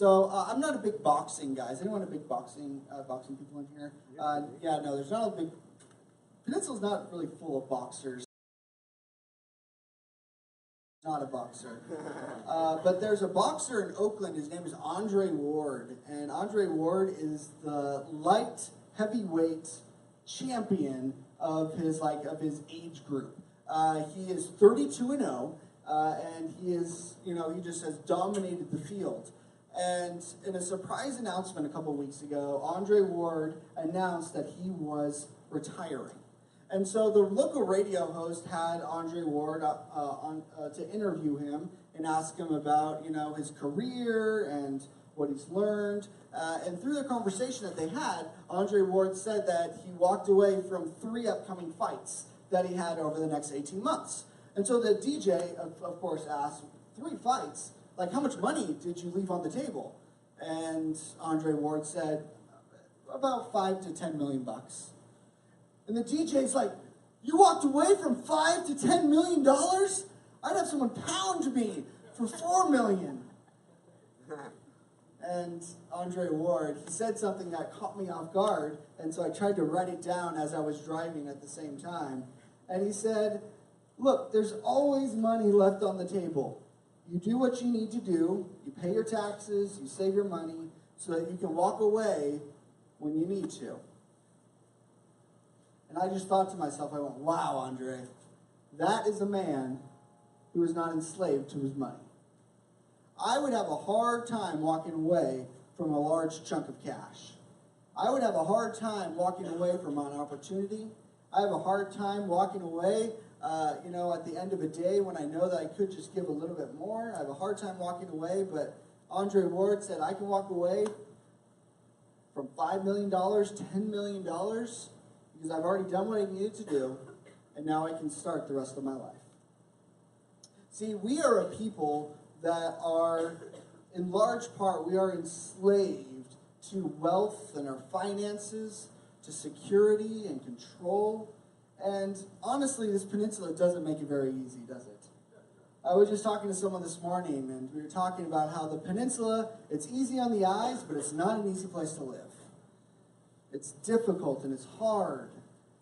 So I'm not a big boxing guy. Is anyone a big boxing people in here? Yeah, no, there's not a big. Peninsula's not really full of boxers. Not a boxer. But there's a boxer in Oakland. His name is Andre Ward. And Andre Ward is the light heavyweight champion of his age group. He is 32-0, and he just has dominated the field. And in a surprise announcement a couple weeks ago, Andre Ward announced that he was retiring. And so the local radio host had Andre Ward on to interview him and ask him about, his career and what he's learned. And through the conversation that they had, Andre Ward said that he walked away from 3 upcoming fights that he had over the next 18 months. And so the DJ, of course, asked, 3 fights? Like, how much money did you leave on the table? And Andre Ward said, about $5 to $10 million. And the DJ's like, you walked away from $5 to $10 million? I'd have someone pound me for $4 million. And Andre Ward, he said something that caught me off guard, and so I tried to write it down as I was driving at the same time. And he said, look, there's always money left on the table. You do what you need to do, you pay your taxes, you save your money, so that you can walk away when you need to. And I just thought to myself, I went, wow, Andre, that is a man who is not enslaved to his money. I would have a hard time walking away from a large chunk of cash. I would have a hard time walking away from an opportunity. I have a hard time walking away, at the end of a day when I know that I could just give a little bit more. I have a hard time walking away, but Andre Ward said I can walk away from $5 million, $10 million, because I've already done what I needed to do, and now I can start the rest of my life. See, we are a people that are, in large part, we are enslaved to wealth and our finances, to security and control. And honestly, this peninsula doesn't make it very easy, does it? I was just talking to someone this morning, and we were talking about how the peninsula, it's easy on the eyes, but it's not an easy place to live. It's difficult and it's hard.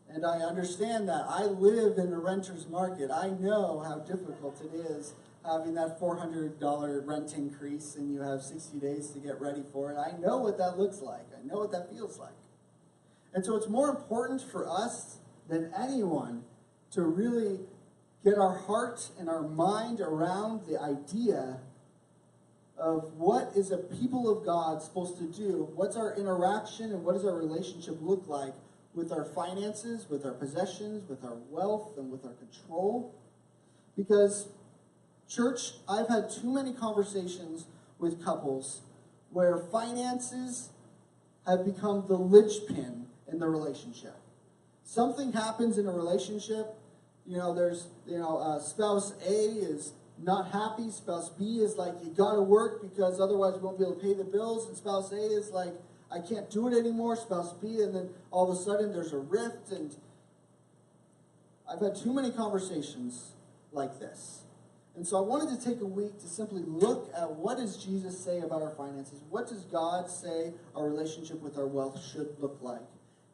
And I understand that. I live in the renter's market. I know how difficult it is having that $400 rent increase and you have 60 days to get ready for it. I know what that looks like. I know what that feels like. And so it's more important for us than anyone to really get our heart and our mind around the idea of what is a people of God supposed to do, what's our interaction and what does our relationship look like with our finances, with our possessions, with our wealth, and with our control. Because, church, I've had too many conversations with couples where finances have become the linchpin in the relationship. Something happens in a relationship, spouse A is not happy, spouse B is like, you gotta work because otherwise we won't be able to pay the bills, and spouse A is like, I can't do it anymore, spouse B, and then all of a sudden there's a rift, and I've had too many conversations like this. And so I wanted to take a week to simply look at what does Jesus say about our finances, what does God say our relationship with our wealth should look like.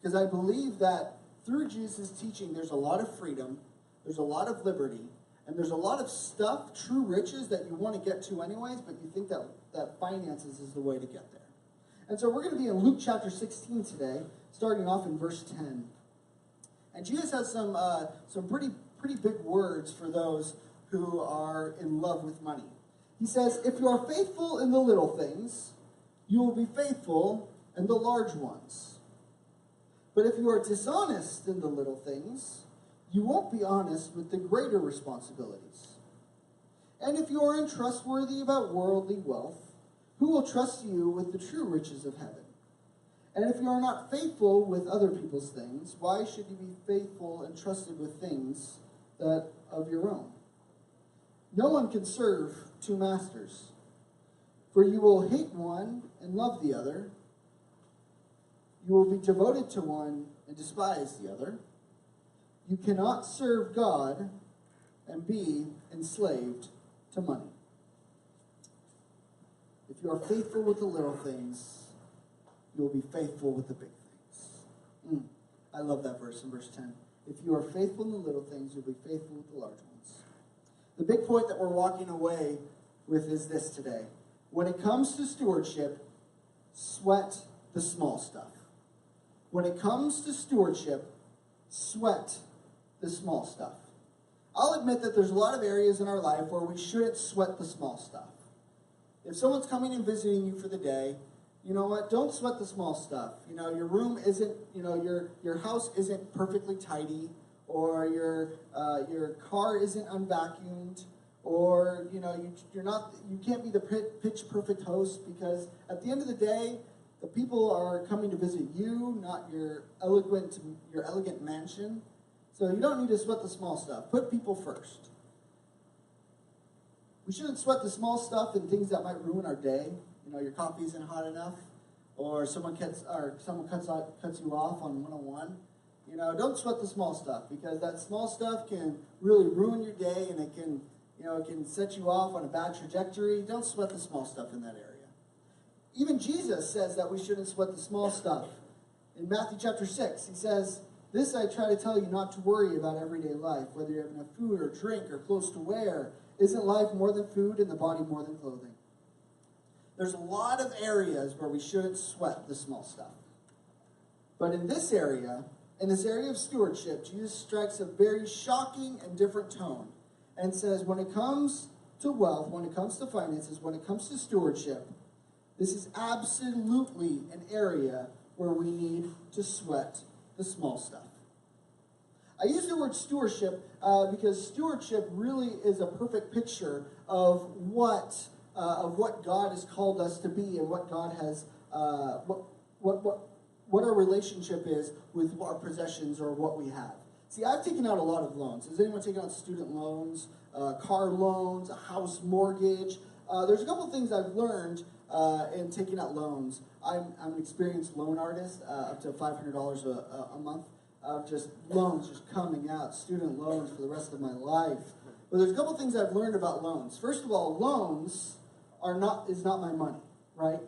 Because I believe that through Jesus' teaching, there's a lot of freedom, there's a lot of liberty, and there's a lot of stuff, true riches, that you want to get to anyways, but you think that finances is the way to get there. And so we're going to be in Luke chapter 16 today, starting off in verse 10. And Jesus has some pretty big words for those who are in love with money. He says, if you are faithful in the little things, you will be faithful in the large ones. But if you are dishonest in the little things, you won't be honest with the greater responsibilities. And if you are untrustworthy about worldly wealth, who will trust you with the true riches of heaven? And if you are not faithful with other people's things, why should you be faithful and trusted with things that of your own? No one can serve 2 masters, for you will hate one and love the other. You will be devoted to one and despise the other. You cannot serve God and be enslaved to money. If you are faithful with the little things, you will be faithful with the big things. I love that verse in verse 10. If you are faithful in the little things, you'll be faithful with the large ones. The big point that we're walking away with is this today. When it comes to stewardship, sweat the small stuff. When it comes to stewardship, sweat the small stuff. I'll admit that there's a lot of areas in our life where we shouldn't sweat the small stuff. If someone's coming and visiting you for the day, you know what? Don't sweat the small stuff. You know, your room isn't, your house isn't perfectly tidy, or your car isn't unvacuumed, or you can't be the pitch perfect host, because at the end of the day, the people are coming to visit you, not your elegant mansion. So you don't need to sweat the small stuff. Put people first. We shouldn't sweat the small stuff and things that might ruin our day. You know, your coffee isn't hot enough, or someone cuts you off on 101. You know, don't sweat the small stuff, because that small stuff can really ruin your day, and it can set you off on a bad trajectory. Don't sweat the small stuff in that area. Even Jesus says that we shouldn't sweat the small stuff. In Matthew chapter 6, he says, "This I try to tell you, not to worry about everyday life, whether you have enough food or drink or clothes to wear. Isn't life more than food, and the body more than clothing?" There's a lot of areas where we shouldn't sweat the small stuff. But in this area of stewardship, Jesus strikes a very shocking and different tone and says, when it comes to wealth, when it comes to finances, when it comes to stewardship, this is absolutely an area where we need to sweat the small stuff. I use the word stewardship because stewardship really is a perfect picture of what God has called us to be, and what God has what our relationship is with our possessions or what we have. See, I've taken out a lot of loans. Has anyone taken out student loans, car loans, a house mortgage? There's a couple of things I've learned in taking out loans. I'm an experienced loan artist, up to $500 a month of just loans just coming out, student loans for the rest of my life. But there's a couple of things I've learned about loans. First of all, loans is not my money, right?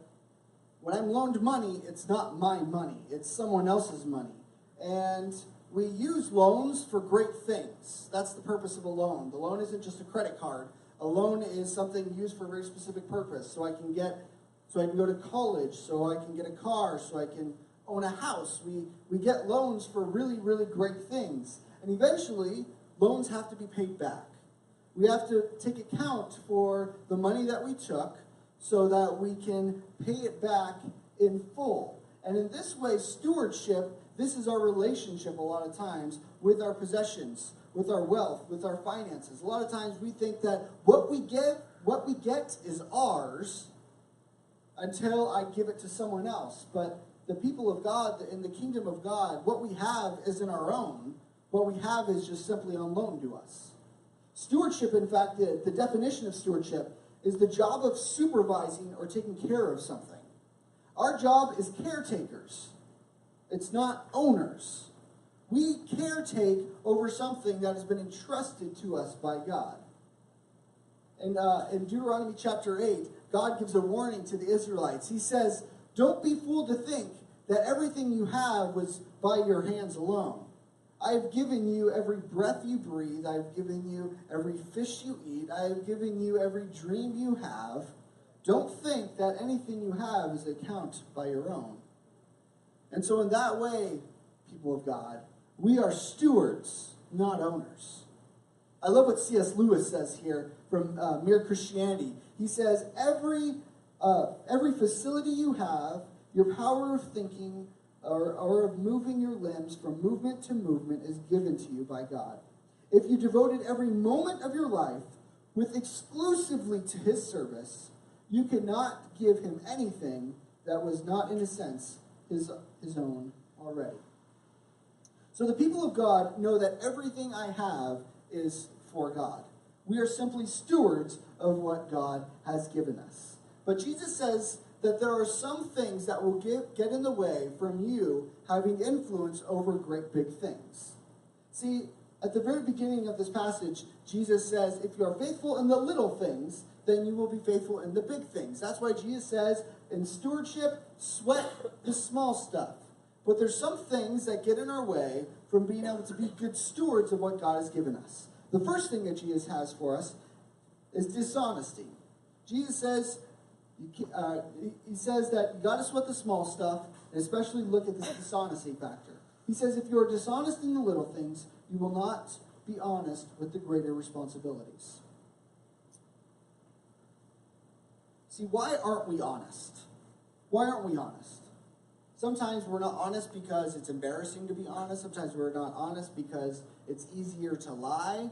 When I'm loaned money, it's not my money. It's someone else's money. And we use loans for great things. That's the purpose of a loan. The loan isn't just a credit card. A loan is something used for a very specific purpose. So I can go to college, so I can get a car, so I can own a house. We get loans for really, really great things. And eventually, loans have to be paid back. We have to take account for the money that we took so that we can pay it back in full. And in this way, stewardship, this is our relationship a lot of times with our possessions, with our wealth, with our finances. A lot of times we think that what we get is ours until I give it to someone else. But the people of God, in the kingdom of God, what we have isn't our own. What we have is just simply on loan to us. Stewardship, in fact, the definition of stewardship is the job of supervising or taking care of something. Our job is caretakers. It's not owners. We caretake over something that has been entrusted to us by God. And in Deuteronomy chapter 8, God gives a warning to the Israelites. He says, "Don't be fooled to think that everything you have was by your hands alone. I have given you every breath you breathe. I have given you every fish you eat. I have given you every dream you have. Don't think that anything you have is account by your own." And so in that way, people of God, we are stewards, not owners. I love what C.S. Lewis says here from Mere Christianity. He says, every facility you have, your power of thinking or of moving your limbs from movement to movement is given to you by God. If you devoted every moment of your life with exclusively to his service, you cannot give him anything that was not, in a sense, his own already. So the people of God know that everything I have is for God. We are simply stewards of what God has given us. But Jesus says that there are some things that will get in the way from you having influence over great big things. See, At the very beginning of this passage, Jesus says, if you are faithful in the little things, then you will be faithful in the big things. That's why Jesus says, in stewardship, sweat the small stuff. But there's some things that get in our way from being able to be good stewards of what God has given us. The first thing that Jesus has for us is dishonesty. Jesus says, he says that you got to sweat the small stuff, and especially look at this dishonesty factor. He says, if you are dishonest in the little things, you will not be honest with the greater responsibilities. See, why aren't we honest? Why aren't we honest? Sometimes we're not honest because it's embarrassing to be honest. Sometimes we're not honest because it's easier to lie.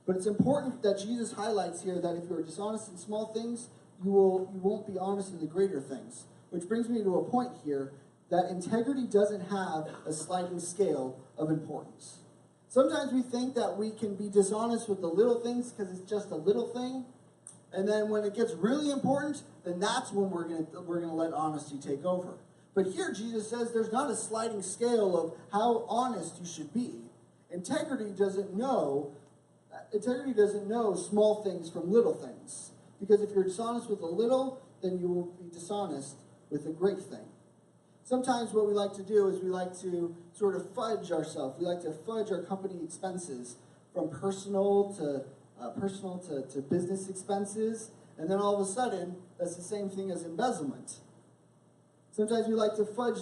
But it's important that Jesus highlights here that if you're dishonest in small things, you won't be honest in the greater things. Which brings me to a point here that integrity doesn't have a sliding scale of importance. Sometimes we think that we can be dishonest with the little things because it's just a little thing. And then when it gets really important, then that's when we're gonna let honesty take over. But here Jesus says there's not a sliding scale of how honest you should be. Integrity doesn't know small things from little things. Because if you're dishonest with a little, then you will be dishonest with a great thing. Sometimes what we like to do is we like to sort of fudge ourselves. We like to fudge our company expenses from personal to business expenses, and then all of a sudden, that's the same thing as embezzlement. Sometimes we like to fudge,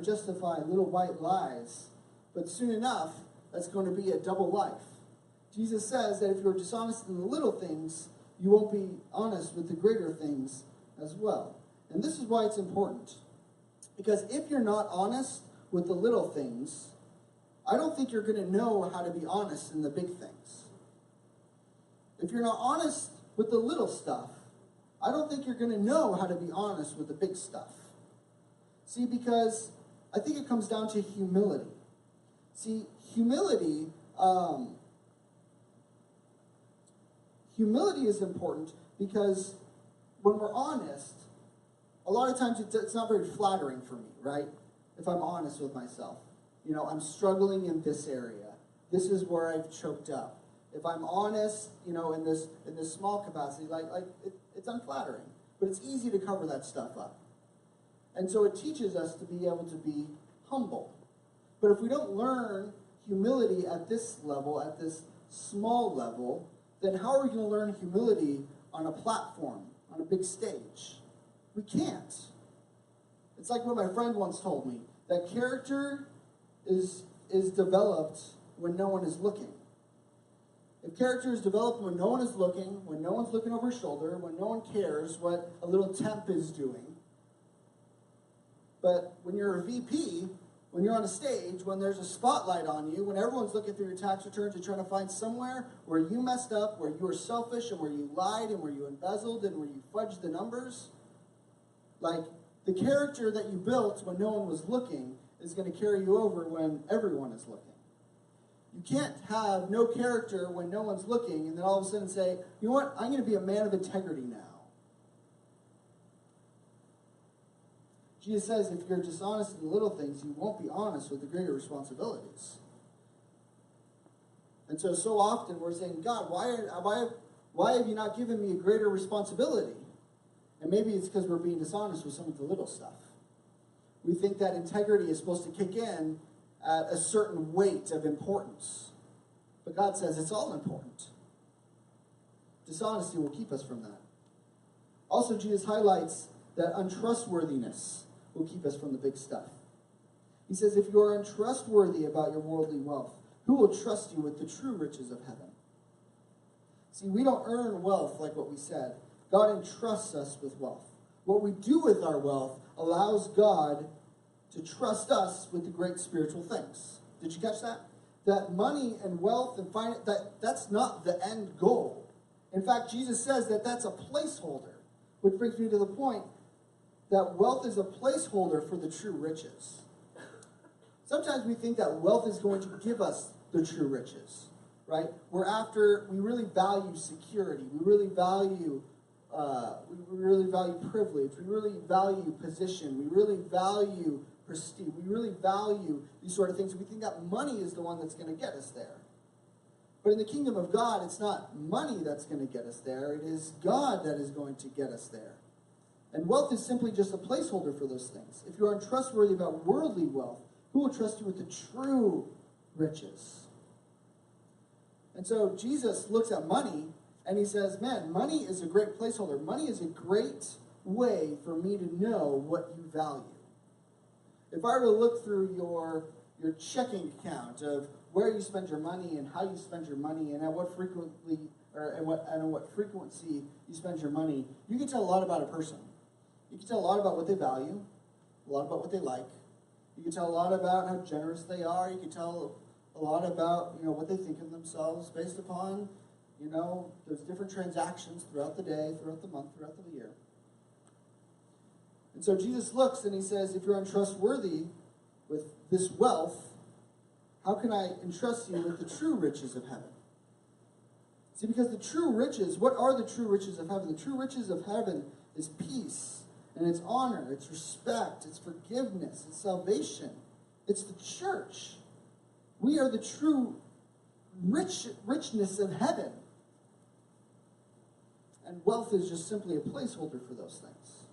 justify little white lies, but soon enough, that's going to be a double life. Jesus says that if you're dishonest in the little things, you won't be honest with the greater things as well. And this is why it's important. Because if you're not honest with the little things, I don't think you're going to know how to be honest in the big things. If you're not honest with the little stuff, I don't think you're going to know how to be honest with the big stuff. See, because I think it comes down to humility. See, humility is important because when we're honest, a lot of times it's not very flattering for me, right? If I'm honest with myself. I'm struggling in this area. This is where I've choked up. If I'm honest, in this small capacity, it's unflattering. But it's easy to cover that stuff up. And so it teaches us to be able to be humble. But if we don't learn humility at this level, at this small level, then how are we going to learn humility on a platform, on a big stage? We can't. It's like what my friend once told me, that character is developed when no one is looking. If character is developed when no one is looking, when no one's looking over his shoulder, when no one cares what a little temp is doing. But when you're a VP, when you're on a stage, when there's a spotlight on you, when everyone's looking through your tax returns and trying to find somewhere where you messed up, where you were selfish, and where you lied, and where you embezzled, and where you fudged the numbers, like the character that you built when no one was looking is going to carry you over when everyone is looking. You can't have no character when no one's looking and then all of a sudden say, you know what, I'm going to be a man of integrity now. Jesus says if you're dishonest in the little things, you won't be honest with the greater responsibilities. And so often we're saying, God, why have you not given me a greater responsibility? And maybe it's because we're being dishonest with some of the little stuff. We think that integrity is supposed to kick in at a certain weight of importance. But God says it's all important. Dishonesty will keep us from that. Also, Jesus highlights that untrustworthiness will keep us from the big stuff. He says, if you are untrustworthy about your worldly wealth, who will trust you with the true riches of heaven? See, we don't earn wealth like what we said. God entrusts us with wealth. What we do with our wealth allows God to trust us with the great spiritual things. Did you catch that? That money and wealth and finance, that's not the end goal. In fact, Jesus says that that's a placeholder, which brings me to the point that wealth is a placeholder for the true riches. Sometimes we think that wealth is going to give us the true riches, right? We really value security. We really value we really value privilege. We really value position. We really value prestige. We really value these sort of things. We think that money is the one that's going to get us there. But in the kingdom of God, it's not money that's going to get us there. It is God that is going to get us there. And wealth is simply just a placeholder for those things. If you are untrustworthy about worldly wealth, who will trust you with the true riches? And so Jesus looks at money and he says, man, money is a great placeholder. Money is a great way for me to know what you value. If I were to look through your checking account of where you spend your money and how you spend your money and at what frequency you spend your money, you can tell a lot about a person. You can tell a lot about what they value, a lot about what they like. You can tell a lot about how generous they are. You can tell a lot about, what they think of themselves based upon, there's different transactions throughout the day, throughout the month, throughout the year. And so Jesus looks and he says, if you're untrustworthy with this wealth, how can I entrust you with the true riches of heaven? See, because the true riches, what are the true riches of heaven? The true riches of heaven is peace, and it's honor, it's respect, it's forgiveness, it's salvation. It's the church. We are the true richness of heaven. And wealth is just simply a placeholder for those things.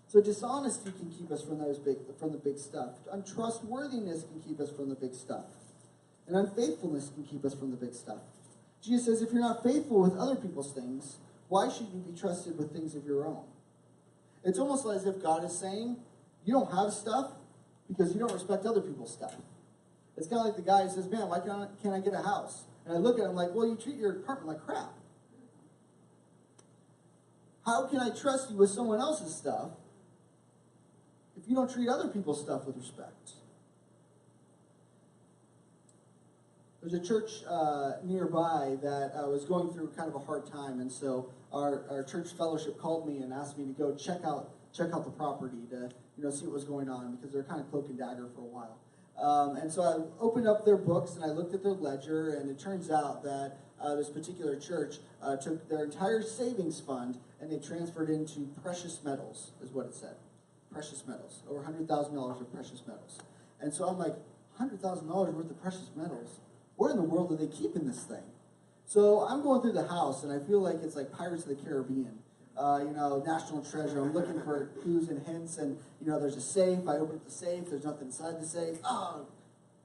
So dishonesty can keep us from the big stuff. Untrustworthiness can keep us from the big stuff. And unfaithfulness can keep us from the big stuff. Jesus says, if you're not faithful with other people's things, why should you be trusted with things of your own? It's almost as if God is saying, you don't have stuff because you don't respect other people's stuff. It's kind of like the guy who says, man, why can't I get a house? And I look at him like, well, you treat your apartment like crap. How can I trust you with someone else's stuff if you don't treat other people's stuff with respect? There's a church nearby that was going through kind of a hard time, and so our church fellowship called me and asked me to go check out the property to see what was going on, because they're kind of cloak and dagger for a while. And so I opened up their books and I looked at their ledger, and it turns out that this particular church took their entire savings fund and they transferred into precious metals, is what it said. Precious metals, over $100,000 of precious metals. And so I'm like, $100,000 worth of precious metals? Where in the world are they keeping this thing? So I'm going through the house, and I feel like it's like Pirates of the Caribbean. National Treasure. I'm looking for clues and hints, and, there's a safe. I open up the safe. There's nothing inside the safe. Oh,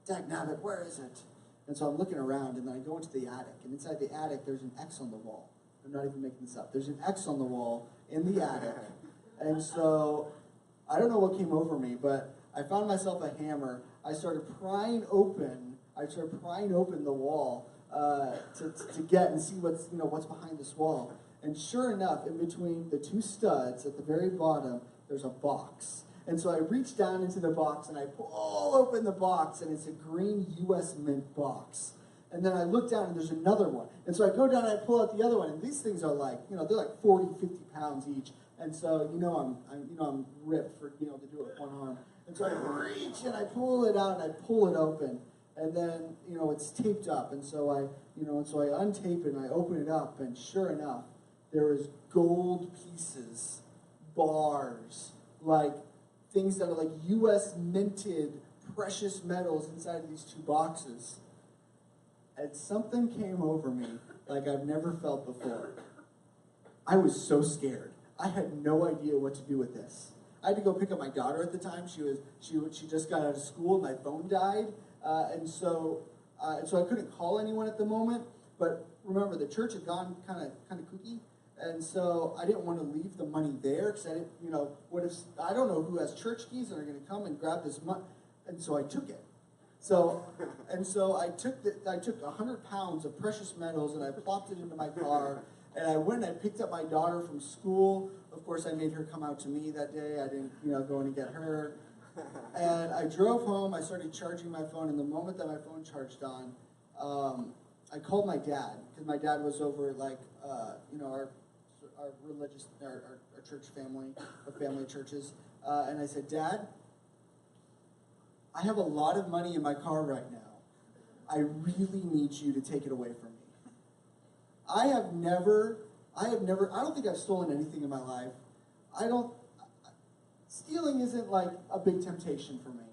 dagnabbit, where is it? And so I'm looking around, and then I go into the attic, and inside the attic, there's an X on the wall. I'm not even making this up. There's an X on the wall in the attic. And so I don't know what came over me, but I found myself a hammer. I started prying open the wall to get and see what's behind this wall. And sure enough, in between the two studs at the very bottom, there's a box. And so I reach down into the box and I pull open the box, and it's a green U.S. Mint box. And then I look down and there's another one. And so I go down and I pull out the other one, and these things are like, they're like 40, 50 pounds each. And so, I'm ripped for being able to do it with one arm. And so I reach and I pull it out and I pull it open. And then, it's taped up. And so I untape it and I open it up, and sure enough, there is gold pieces, bars, like things that are like U.S. minted precious metals inside of these two boxes. And something came over me like I've never felt before. I was so scared. I had no idea what to do with this. I had to go pick up my daughter at the time. She just got out of school. My phone died, and so I couldn't call anyone at the moment. But remember, the church had gone kind of kooky. And so I didn't want to leave the money there, because I didn't, what if, I don't know who has church keys and are going to come and grab this money. And so I took it. So I took 100 pounds of precious metals and I plopped it into my car, and I went and I picked up my daughter from school. Of course, I made her come out to me that day. I didn't, go in and get her. And I drove home. I started charging my phone, and the moment that my phone charged on, I called my dad, because my dad was over our religious, our church family, our family churches, and I said, Dad, I have a lot of money in my car right now. I really need you to take it away from me. I I don't think I've stolen anything in my life. Stealing isn't like a big temptation for me.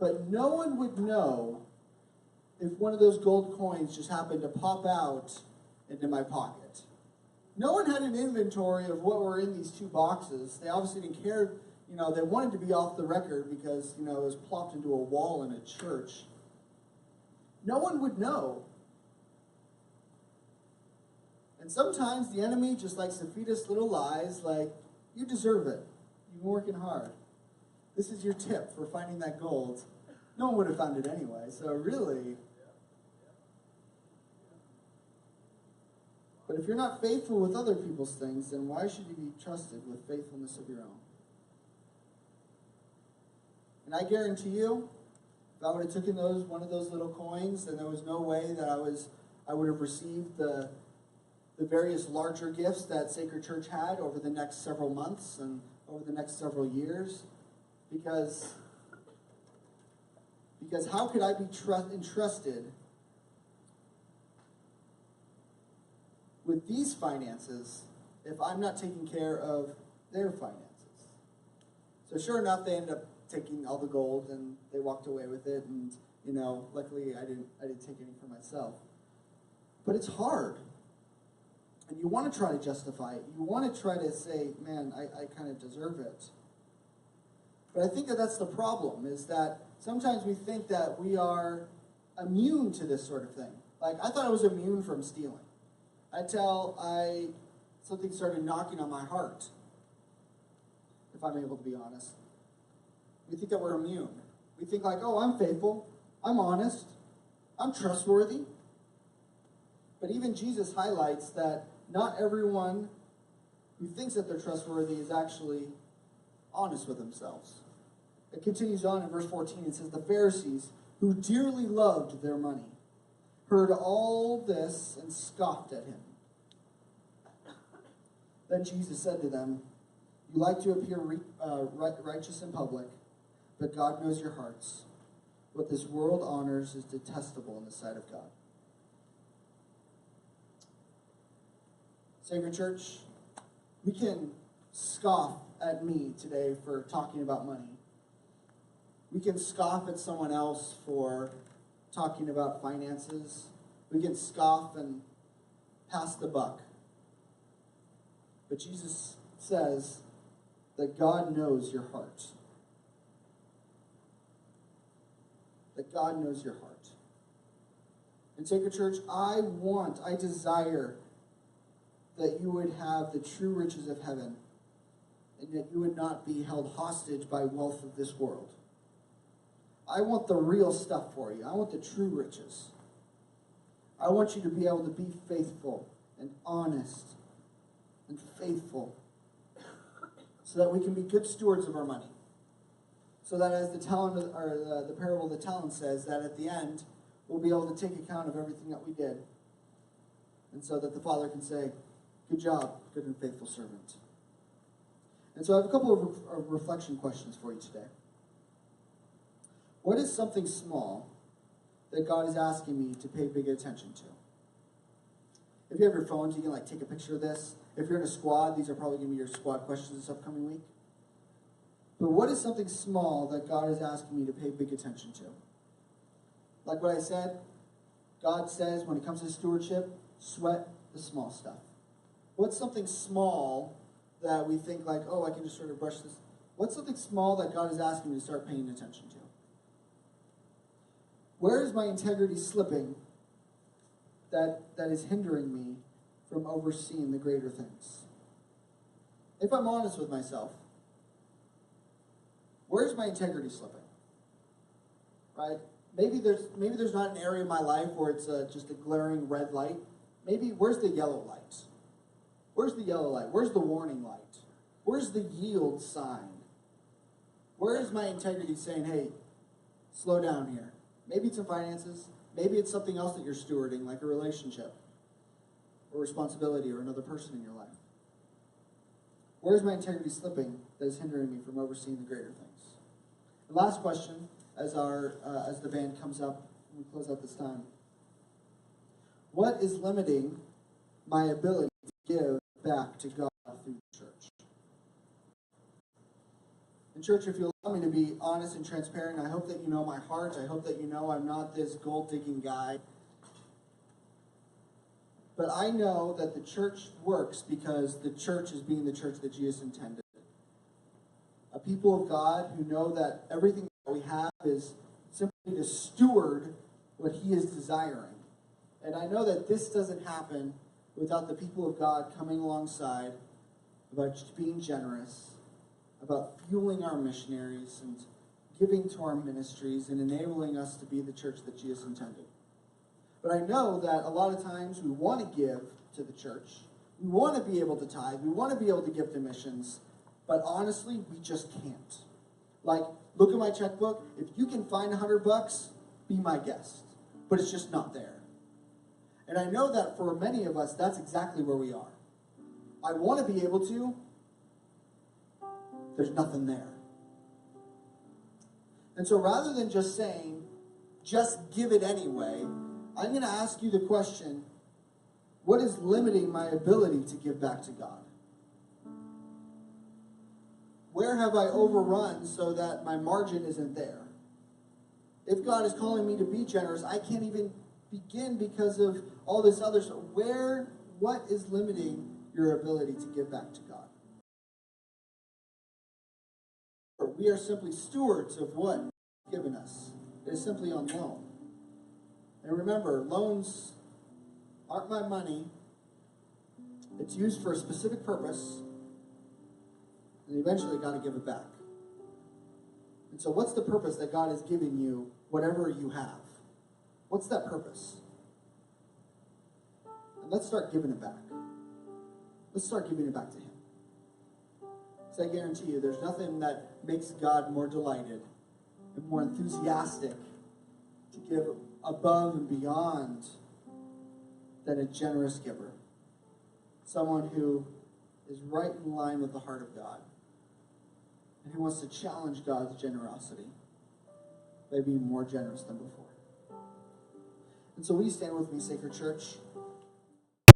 But no one would know if one of those gold coins just happened to pop out into my pocket. No one had an inventory of what were in these 2 boxes. They obviously didn't care, they wanted to be off the record because, it was plopped into a wall in a church. No one would know. And sometimes the enemy just likes to feed us little lies like, you deserve it. You've been working hard. This is your tip for finding that gold. No one would have found it anyway, so really. But if you're not faithful with other people's things, then why should you be trusted with faithfulness of your own? And I guarantee you, if I would have taken one of those little coins, then there was no way that I would have received the various larger gifts that Sacred Church had over the next several months and over the next several years. Because how could I be entrusted with these finances if I'm not taking care of their finances? So sure enough, they ended up taking all the gold and they walked away with it, and luckily I didn't take any for myself. But it's hard. And you want to try to justify it. You want to try to say, man, I kind of deserve it. But I think that's the problem, is that sometimes we think that we are immune to this sort of thing. Like, I thought I was immune from stealing until something started knocking on my heart, if I'm able to be honest. We think that we're immune. We think like, oh, I'm faithful, I'm honest, I'm trustworthy. But even Jesus highlights that not everyone who thinks that they're trustworthy is actually honest with themselves. It continues on in verse 14. It says, the Pharisees, who dearly loved their money, heard all this and scoffed at him. Then Jesus said to them, you like to appear righteous in public, but God knows your hearts. What this world honors is detestable in the sight of God. Sacred Church, we can scoff at me today for talking about money. We can scoff at someone else for talking about finances. We can scoff and pass the buck. But Jesus says that God knows your heart. That God knows your heart. And Sacred Church, I desire that you would have the true riches of heaven, and that you would not be held hostage by wealth of this world. I want the real stuff for you. I want the true riches. I want you to be able to be faithful and honest and faithful, so that we can be good stewards of our money. So that as the parable of the talent says, that at the end, we'll be able to take account of everything that we did. And so that the Father can say, good job, good and faithful servant. And so I have a couple of reflection questions for you today. What is something small that God is asking me to pay big attention to? If you have your phones, you can take a picture of this. If you're in a squad, these are probably going to be your squad questions this upcoming week. But what is something small that God is asking me to pay big attention to? Like what I said, God says when it comes to stewardship, sweat the small stuff. What's something small that we think like, oh, I can just sort of brush this? What's something small that God is asking me to start paying attention to? Where is my integrity slipping that is hindering me from overseeing the greater things? If I'm honest with myself, where's my integrity slipping? Right? Maybe there's not an area in my life where it's just a glaring red light. Maybe where's the yellow light? Where's the yellow light? Where's the warning light? Where's the yield sign? Where is my integrity saying, hey, slow down here? Maybe it's in finances. Maybe it's something else that you're stewarding, like a relationship or responsibility or another person in your life. Where's my integrity slipping that is hindering me from overseeing the greater things? The last question, as the band comes up and we close out this time. What is limiting my ability to give back to God through the church. And church, if you allow me to be honest and transparent, I hope that you know my heart. I hope that you know I'm not this gold-digging guy. But I know that the church works because the church is being the church that Jesus intended. A people of God who know that everything that we have is simply to steward what He is desiring. And I know that this doesn't happen without the people of God coming alongside, about just being generous, about fueling our missionaries and giving to our ministries and enabling us to be the church that Jesus intended. But I know that a lot of times we want to give to the church. We want to be able to tithe. We want to be able to give to missions. But honestly, we just can't. Like, look at my checkbook. If you can find $100, be my guest. But it's just not there. And I know that for many of us, that's exactly where we are. I want to be able to. There's nothing there. And so rather than just saying, just give it anyway, I'm going to ask you the question, what is limiting my ability to give back to God? Where have I overrun so that my margin isn't there? If God is calling me to be generous, I can't even begin because of all this other stuff. What is limiting your ability to give back to God? We are simply stewards of what He's given us. It is simply on loan. And remember, loans aren't my money. It's used for a specific purpose. And eventually got to give it back. And so what's the purpose that God has given you, whatever you have? What's that purpose? And let's start giving it back. Let's start giving it back to Him. So I guarantee you, there's nothing that makes God more delighted and more enthusiastic to give above and beyond than a generous giver. Someone who is right in line with the heart of God and who wants to challenge God's generosity by being more generous than before. And so will you stand with me, Sacred Church?